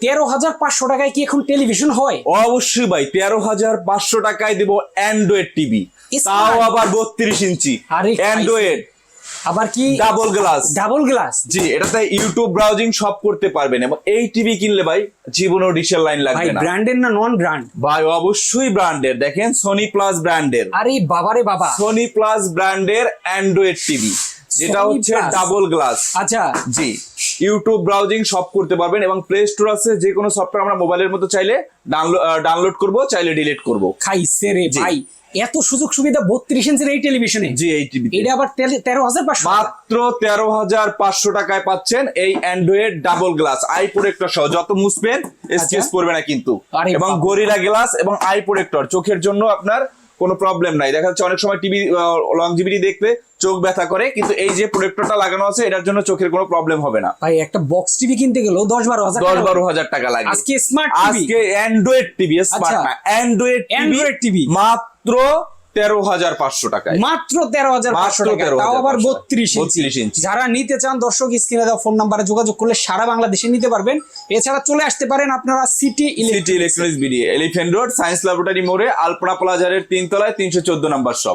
13,500 টাকায় কি এখন টেলিভিশন হয়? অবশ্যই ভাই, 13,500 টাকায় দিব অ্যান্ড্রয়েড টিভি, Smart। তাও আবার 32 ইঞ্চি আরে অ্যান্ড্রয়েড, আবার কি ডাবল গ্লাস। Double glass? জি, এটাতে ইউটিউব ব্রাউজিং সব করতে পারবেন, এবং এই টিভি কিনলে ভাই জীবনেও ডিশের লাইন ভাই লাগবে না। ব্র্যান্ডের না নন ব্র্যান্ড? ভাই অবশ্যই ব্র্যান্ডের, দেখেন সোনি প্লাস ব্র্যান্ডের, আরে বাবারে বাবা, সোনি প্লাস ব্র্যান্ডের অ্যান্ড্রয়েড টিভি, যেটা Sony হচ্ছে Plus। Double glass. আচ্ছা জি, ইউটিউব ব্রাউজিং সব করতে পারবেন, এবং প্লে স্টোর আছে, যে কোনো সফটওয়্যার আমরা মোবাইলের মতো চাইলে ডাউনলোড করব, চাইলে ডিলিট করব। খাইছে রে জি। ভাই, এত সুযোগ সুবিধা 32 ইঞ্চির এই টেলিভিশনে? জি, এই টিভি এটা আবার 13,500? মাত্র 13,500 টাকায় পাচ্ছেন এই Android double glass I protector সহ। যত মুছবেন স্কেচ পড়বে না কিন্তু, আরে এবং বাবা। গরিলা গ্লাস এবং আই প্রোটেক্টর, চোখের জন্য আপনার কোনো প্রবলেম নাই। দেখা যাচ্ছে অনেক সময় টিভি লংজিভিটি দেখলে চোখ ব্যথা করে, কিন্তু এই যে প্রোটেক্টরটা লাগানো আছে এটার জন্য চোখের কোনো প্রবলেম হবে না। ভাই একটা বক্স টিভি কিনতে গেলেও 10-12 হাজার 10-12 হাজার টাকা লাগে। আজকে স্মার্ট টিভি, আজকে অ্যান্ড্রয়েড টিভি, স্মার্ট না, অ্যান্ড্রয়েড Android TV মাত্র 13,500 টাকায়। মাত্র 13,500 মাত্র টাকা, তাও আবার 32 32 ইঞ্চি। যারা নিতে চান দর্শক স্ক্রিনে দেওয়া ফোন নাম্বারে যোগাযোগ করলে সারা বাংলাদেশে নিতে পারবেন। এছাড়া চলে আসতে পারেন আপনারা city electronics BD, elephant road, science laboratory মোড়ে, আলপনা প্লাজারের 3 তলায় 314 নাম্বার শপ।